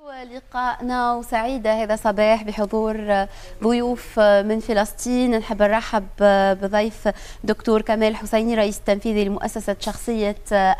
لقاءنا وسعيدة هذا صباح بحضور ضيوف من فلسطين. نحب نرحب بضيف دكتور كمال حسيني، رئيس التنفيذي لمؤسسة شخصية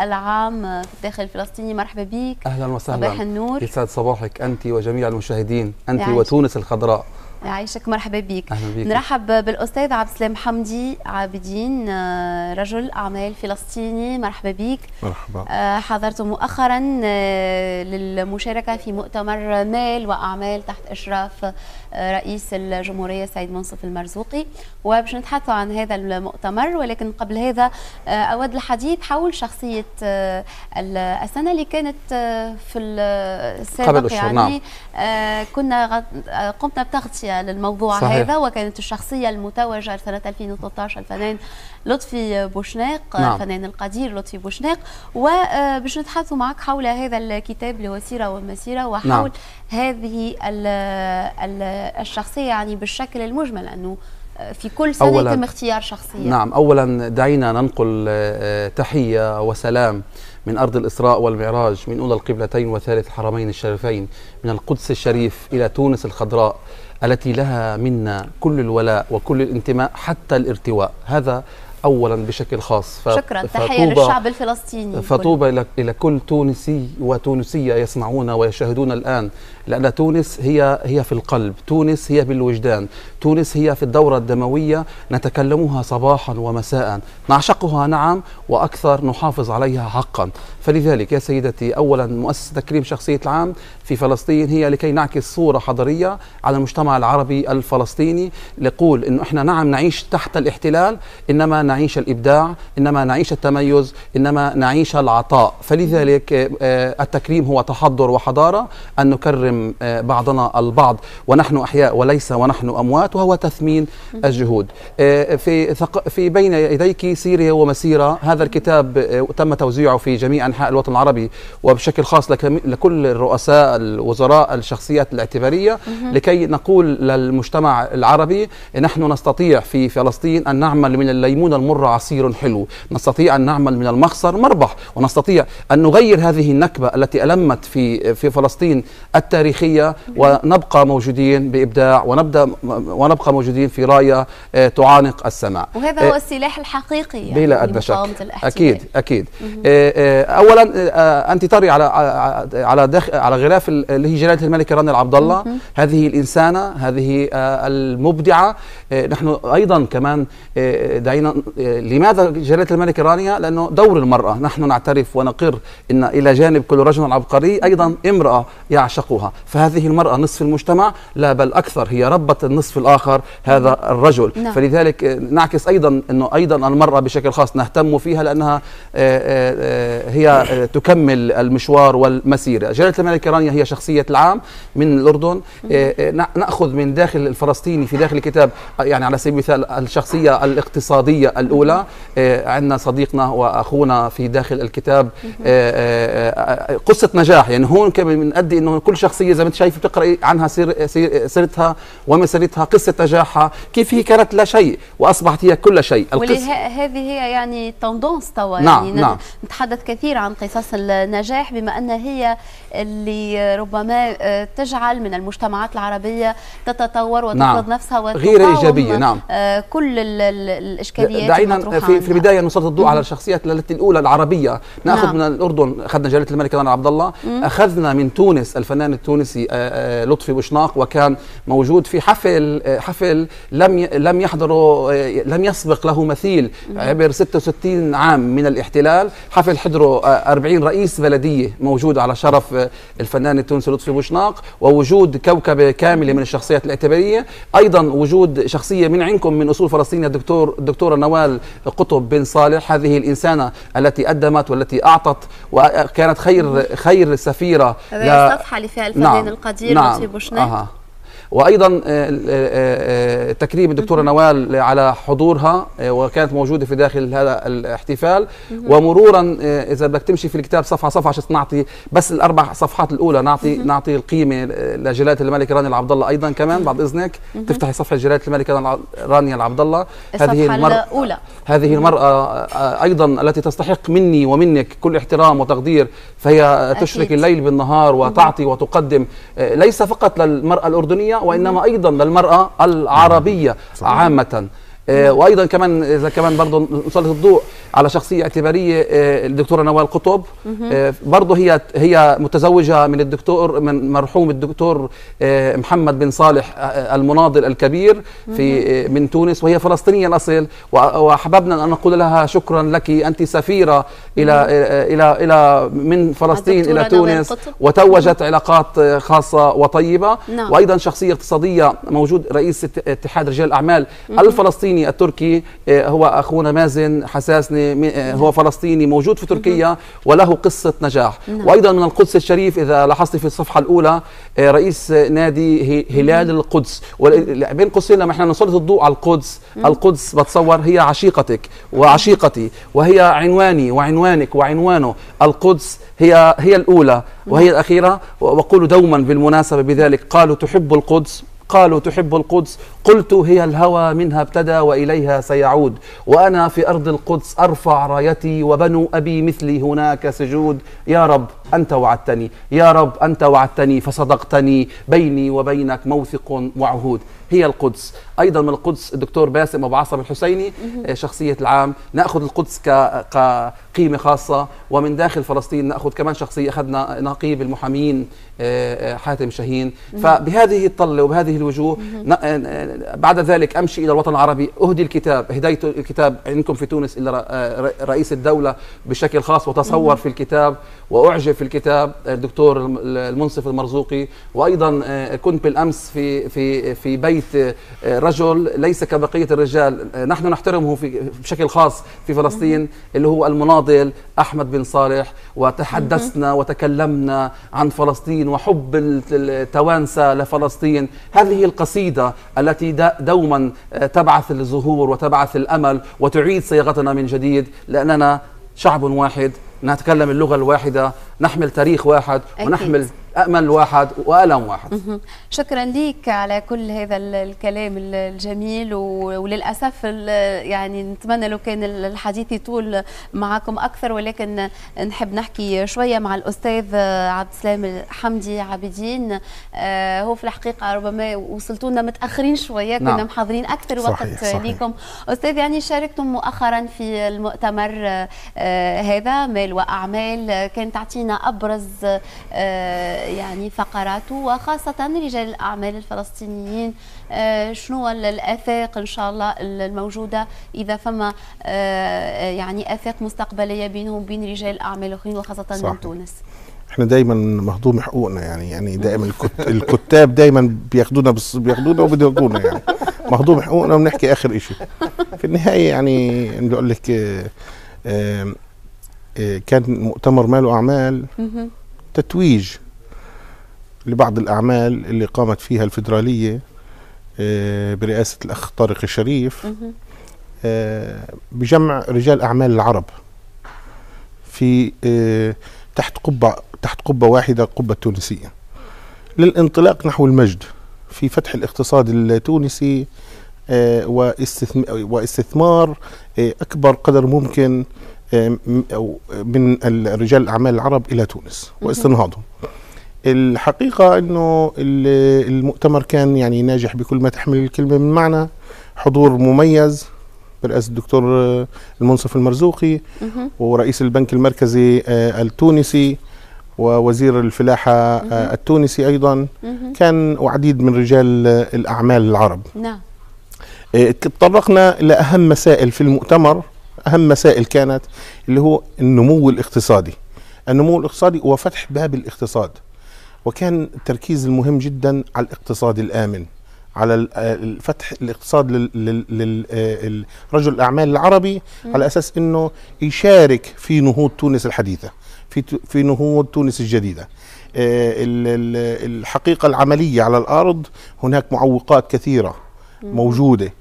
العام في الداخل الفلسطيني. مرحبا بك. أهلا وسهلا. صباح النور. يسعد صباحك أنت وجميع المشاهدين، أنت وتونس الخضراء. يعيشك، مرحبا بك. أهلا بك. نرحب بالأستاذ عبد السلام حمدي عابدين، رجل أعمال فلسطيني. مرحبا بك. مرحبا. حضرت مؤخرا للمشاركة في مؤتمر مال وأعمال تحت إشراف رئيس الجمهورية السيد منصف المرزوقي، وباش نتحدثوا عن هذا المؤتمر. ولكن قبل هذا أود الحديث حول شخصية السنة اللي كانت في السابق، يعني نعم. كنا قمنا بتغطية للموضوع صحيح. هذا، وكانت الشخصية المتوجة سنة 2013 الفنان لطفي بوشناق، نعم. الفنان القدير لطفي بوشناق. وباش نتحدثوا معك حول هذا الكتاب اللي هو سيرة ومسيرة، وحول نعم. هذه الشخصية يعني بالشكل المجمل، أنه في كل سنة يتم اختيار شخصية. نعم، أولا دعينا ننقل تحية وسلام من أرض الإسراء والمعراج، من أولى القبلتين وثالث الحرمين الشريفين، من القدس الشريف إلى تونس الخضراء التي لها منا كل الولاء وكل الانتماء حتى الارتواء. هذا أولا بشكل خاص. شكرا. تحية للشعب الفلسطيني. فطوبى إلى كل تونسي وتونسية يسمعون ويشاهدون الآن، لأن تونس هي في القلب، تونس هي بالوجدان، تونس هي في الدورة الدموية، نتكلمها صباحا ومساء، نعشقها نعم، وأكثر نحافظ عليها حقا. فلذلك يا سيدتي، أولا مؤسسة تكريم شخصية العام في فلسطين هي لكي نعكس صورة حضارية على المجتمع العربي الفلسطيني، نقول إنه إحنا نعم نعيش تحت الاحتلال، إنما نعيش الإبداع، إنما نعيش التميز، إنما نعيش العطاء. فلذلك التكريم هو تحضر وحضارة، أن نكرم بعضنا البعض ونحن أحياء وليس ونحن أموات، وهو تثمين الجهود. في بين يديك سيرة ومسيرة، هذا الكتاب تم توزيعه في جميع أنحاء الوطن العربي، وبشكل خاص لكل الرؤساء الوزراء الشخصيات الاعتبارية، لكي نقول للمجتمع العربي نحن نستطيع في فلسطين أن نعمل من الليمون المر عصير حلو، نستطيع أن نعمل من المخسر مربح، ونستطيع أن نغير هذه النكبة التي ألمت في فلسطين التاريخية، ونبقى موجودين بإبداع، ونبقى موجودين في راية تعانق السماء. وهذا هو السلاح الحقيقي يعني بلا أدنى شك. أكيد أكيد. أولا أنت تري على غلاف اللي هي جلالة الملكة رانيا العبد الله، هذه الإنسانة، هذه المبدعة. نحن أيضا كمان دعينا، لماذا جلالة الملكة رانيا؟ لأنه دور المرأة، نحن نعترف ونقر إن إلى جانب كل رجل عبقري أيضا امرأة يعشقها، فهذه المرأة نصف المجتمع، لا بل أكثر، هي ربة النصف الآخر هذا الرجل. نعم. فلذلك نعكس أيضا أنه أيضا المرأة بشكل خاص نهتم فيها، لأنها هي تكمل المشوار والمسيرة. جلالة الملكة رانيا هي شخصية العام من الأردن. نأخذ من داخل الفلسطيني في داخل الكتاب، يعني على سبيل المثال الشخصية الاقتصادية الأولى، عندنا صديقنا وأخونا في داخل الكتاب قصة نجاح. يعني هون كمان بنأدي إنه كل شخصية زي ما أنت شايف بتقرأي عنها سيرتها ومسيرتها، قصة نجاحها، كيف هي كانت لا شيء وأصبحت هي كل شيء. هذه هي يعني تندونس توا. نعم. يعني نعم. نتحدث كثير عن قصص النجاح، بما أن هي اللي ربما تجعل من المجتمعات العربية تتطور وتفرض نعم. نفسها غير إيجابية. نعم. كل الإشكاليات. دعينا في البداية نسلط الضوء على الشخصيات التي الأولى العربية. ناخذ من الأردن، أخذنا جلالة الملكة رانيا عبد الله. أخذنا من تونس الفنان التونسي لطفي بوشناق، وكان موجود في حفل لم يحضره، لم يسبق له مثيل عبر 66 عام من الاحتلال. حفل حضره 40 رئيس بلدية موجود على شرف الفنان التونسي لطفي بوشناق، ووجود كوكبة كاملة من الشخصيات الاعتبارية، أيضا وجود شخصية من عندكم من أصول فلسطينية، الدكتورة نوال قطب بن صالح، هذه الإنسانة التي قدمت والتي أعطت وكانت خير سفيرة. الصفحة اللي فيها الفنان القدير لطفي بوشناق. وأيضا تكريم الدكتورة نوال على حضورها وكانت موجودة في داخل هذا الاحتفال. ومرورا إذا بدك تمشي في الكتاب صفحة صفحة عشان نعطي بس الأربع صفحات الأولى، نعطي القيمة لجلالة الملكة رانيا العبد الله. أيضا كمان بعد إذنك تفتحي صفحة جلالة الملكة رانيا العبد الله، هذه المرأة أيضا التي تستحق مني ومنك كل احترام وتقدير، فهي تشرك الليل بالنهار وتعطي وتقدم ليس فقط للمرأة الأردنية وإنما أيضا للمرأة العربية عامة. وايضا كمان اذا كمان برضه نسلط الضوء على شخصيه اعتباريه الدكتوره نوال قطب. برضه هي متزوجه من مرحوم الدكتور محمد بن صالح المناضل الكبير من تونس، وهي فلسطينيه الاصل، وحببنا ان نقول لها شكرا لك، انت سفيره الى من فلسطين الى تونس، وتوجت علاقات خاصه وطيبه. وايضا شخصيه اقتصاديه، موجود رئيس اتحاد رجال الاعمال الفلسطيني التركي هو اخونا مازن حساسني، هو فلسطيني موجود في تركيا وله قصه نجاح. وايضا من القدس الشريف اذا لاحظت في الصفحه الاولى رئيس نادي هلال القدس. بين قوسين لما احنا نسلط الضوء على القدس بتصور هي عشيقتك وعشيقتي، وهي عنواني وعنوانك وعنوانه. القدس هي الاولى وهي الاخيره. واقول دوما بالمناسبه بذلك، قالوا تحب القدس، قلت هي الهوى منها ابتدى وإليها سيعود، وأنا في أرض القدس أرفع رايتي وبنو أبي مثلي هناك سجود. يا رب أنت وعدتني، يا رب أنت وعدتني فصدقتني، بيني وبينك موثق وعهود. هي القدس. أيضا من القدس الدكتور باسم أبو عصب الحسيني شخصية العام. نأخذ القدس كقيمة خاصة، ومن داخل فلسطين نأخذ كمان شخصية، أخذنا نقيب المحامين حاتم شاهين. فبهذه الطلة وبهذه الوجوه بعد ذلك أمشي إلى الوطن العربي، أهدي الكتاب، هديت الكتاب عندكم في تونس إلى رئيس الدولة بشكل خاص، وتصور في الكتاب وأعجب في الكتاب الدكتور المنصف المرزوقي. وأيضا كنت بالأمس في بيت رجل ليس كبقية الرجال، نحن نحترمه بشكل خاص في فلسطين، اللي هو المناضل أحمد بن صالح، وتحدثنا وتكلمنا عن فلسطين وحب التوانسة لفلسطين. هذه القصيدة التي دوما تبعث الزهور وتبعث الأمل وتعيد صياغتنا من جديد، لأننا شعب واحد، نتكلم اللغة الواحدة، نحمل تاريخ واحد، ونحمل أمل واحد وألم واحد. شكرا ليك على كل هذا الكلام الجميل، وللأسف يعني نتمنى لو كان الحديث يطول معكم أكثر، ولكن نحب نحكي شوية مع الأستاذ عبد السلام حمدي عابدين. هو في الحقيقة ربما وصلتوا لنا متأخرين شوية، كنا محضرين أكثر وقت ليكم. أستاذ، يعني شاركتم مؤخرا في المؤتمر هذا مال وأعمال، كان تعطينا أبرز يعني فقراته، وخاصة رجال الأعمال الفلسطينيين. شنو الآفاق إن شاء الله الموجودة، إذا فما يعني آفاق مستقبلية بينهم وبين رجال الأعمال الآخرين، وخاصة من تونس؟ احنا دايما مهضوم حقوقنا، يعني دائما الكتاب دايما بياخدونا وبيدرجونا، يعني مهضوم حقوقنا وبنحكي آخر إشي. في النهاية يعني بقول لك كان مؤتمر مال وأعمال تتويج لبعض الأعمال اللي قامت فيها الفيدرالية برئاسة الأخ طارق الشريف بجمع رجال أعمال العرب في تحت قبة واحدة، القبة التونسية، للانطلاق نحو المجد في فتح الاقتصاد التونسي واستثمار أكبر قدر ممكن من رجال الأعمال العرب إلى تونس واستنهاضهم. الحقيقة أنه المؤتمر كان يعني ناجح بكل ما تحمل الكلمة من معنى. حضور مميز برئاسة الدكتور المنصف المرزوقي، ورئيس البنك المركزي التونسي، ووزير الفلاحة التونسي أيضا، كان وعديد من رجال الأعمال العرب. نعم. تطرقنا لأهم مسائل في المؤتمر. أهم مسائل كانت اللي هو النمو الاقتصادي وفتح باب الاقتصاد، وكان التركيز المهم جدا على الاقتصاد الآمن، على فتح الاقتصاد للرجل الأعمال العربي، على أساس أنه يشارك في نهوض تونس الحديثة، في نهوض تونس الجديدة. الحقيقة العملية على الأرض هناك معوقات كثيرة موجودة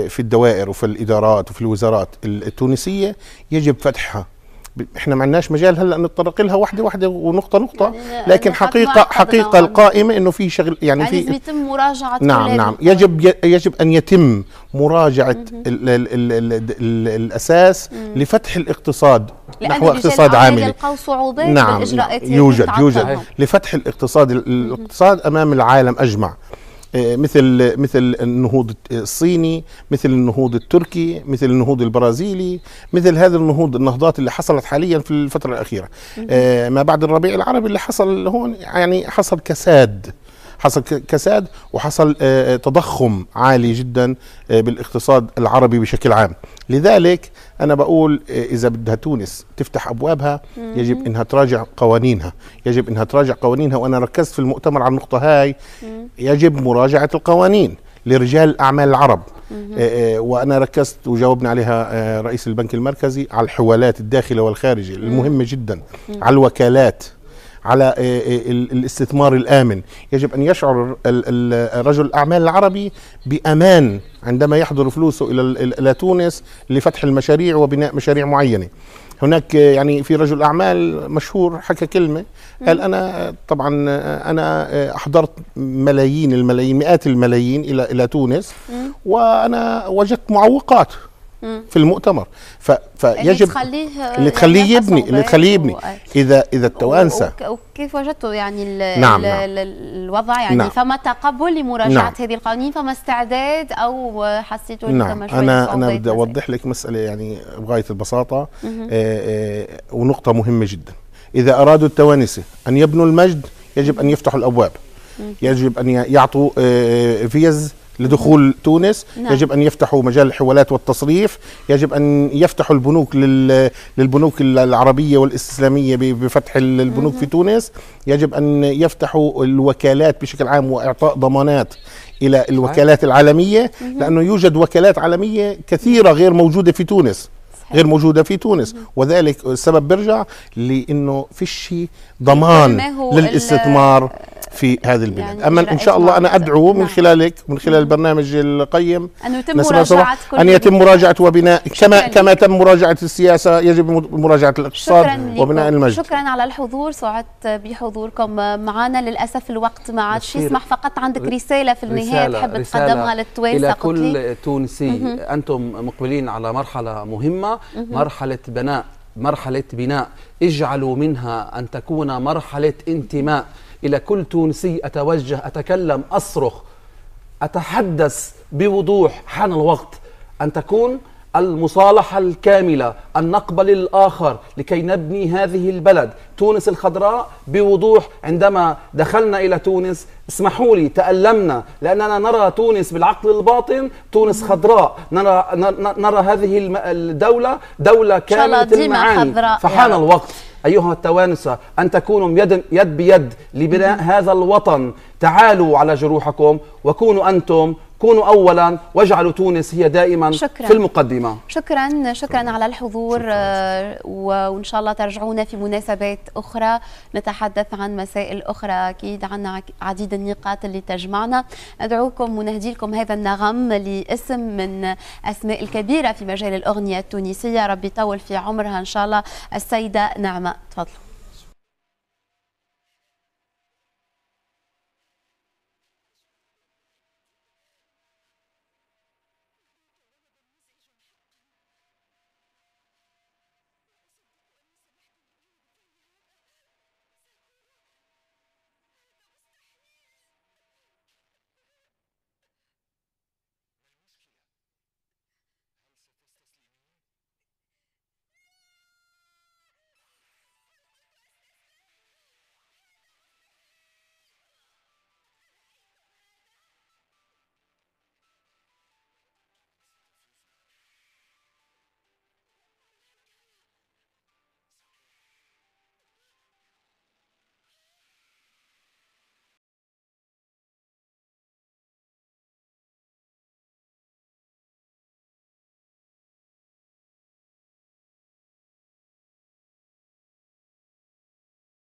في الدوائر وفي الإدارات وفي الوزارات التونسية، يجب فتحها. احنا ما عندناش مجال هلا نتطرق لها واحده واحده ونقطه نقطه، يعني لكن حقيقه القائمه انه في شغل يعني في لازم يتم مراجعه. نعم يجب ان يتم مراجعه الاساس لفتح الاقتصاد نحو اقتصاد عاملي. يلقوا صعوبات نعم بالاجراءات يوجد لفتح الاقتصاد امام العالم اجمع، مثل النهوض الصيني، مثل النهوض التركي، مثل النهوض البرازيلي، مثل هذه النهضات اللي حصلت حاليا في الفترة الأخيرة. ما بعد الربيع العربي اللي حصل هون، يعني حصل كساد وحصل تضخم عالي جدا بالاقتصاد العربي بشكل عام. لذلك أنا بقول إذا بدها تونس تفتح أبوابها يجب أنها تراجع قوانينها، وأنا ركزت في المؤتمر على النقطة هاي. يجب مراجعة القوانين لرجال الأعمال العرب، وأنا ركزت وجاوبنا عليها رئيس البنك المركزي على الحوالات الداخلة والخارجة المهمة جدا، على الوكالات، على الاستثمار الآمن. يجب أن يشعر رجل الأعمال العربي بأمان عندما يحضر فلوسه إلى تونس لفتح المشاريع وبناء مشاريع معينة. هناك يعني في رجل أعمال مشهور حكى كلمة، قال أنا طبعا أنا أحضرت مئات الملايين إلى تونس، وأنا وجدت معوقات في المؤتمر، فيجب اللي تخليه يبني اذا التوانسه. وكيف وجدتوا يعني نعم. الوضع يعني نعم. فما تقبل لمراجعه نعم. هذه القوانين، فما استعداد او حسيتوا نعم. انا بدي اوضح لك مساله يعني بغايه البساطه، ونقطه مهمه جدا. اذا ارادوا التوانسه ان يبنوا المجد يجب ان يفتحوا الابواب، يجب ان يعطوا فيز لدخول تونس، نعم. يجب أن يفتحوا مجال الحوالات والتصريف، يجب أن يفتحوا البنوك للبنوك العربية والإسلامية بفتح البنوك في تونس، يجب أن يفتحوا الوكالات بشكل عام وإعطاء ضمانات إلى الوكالات العالمية، لأنه يوجد وكالات عالمية كثيرة غير موجودة في تونس، وذلك السبب برجع لأنه فيش ضمان للاستثمار في هذه البلاد. يعني أما إن شاء الله أنا أدعو من خلالك ومن خلال البرنامج القيم أن يتم مراجعة وبناء كما تم مراجعة السياسة، يجب مراجعة الاقتصاد وبناء المجد. شكرا على الحضور، سعدت بحضوركم معنا. للأسف الوقت ما عادش يسمح، فقط عندك رسالة في النهاية تحب تقدمها للتوانسة إلى كل تونسي. أنتم مقبلين على مرحلة مهمة، مرحلة بناء، اجعلوا منها أن تكون مرحلة انتماء. إلى كل تونسي أتوجه، أتكلم، أصرخ، أتحدث بوضوح. حان الوقت أن تكون المصالحة الكاملة، أن نقبل الآخر لكي نبني هذه البلد. تونس الخضراء بوضوح، عندما دخلنا إلى تونس اسمحوا لي تألمنا، لأننا نرى تونس بالعقل الباطن تونس خضراء، نرى هذه الدولة دولة كاملة المعاني. فحان الوقت أيها التوانسة أن تكونوا يد بيد لبناء هذا الوطن. تعالوا على جروحكم وكونوا أنتم، كونوا أولا، واجعلوا تونس هي دائما في المقدمة. شكرا على الحضور، وإن شاء الله ترجعونا في مناسبات أخرى نتحدث عن مسائل أخرى. أكيد عنا عديد النقاط اللي تجمعنا. أدعوكم ونهدي لكم هذا النغم لاسم من أسماء الكبيرة في مجال الأغنية التونسية، ربي يطول في عمرها إن شاء الله، السيدة نعمة. تفضلوا.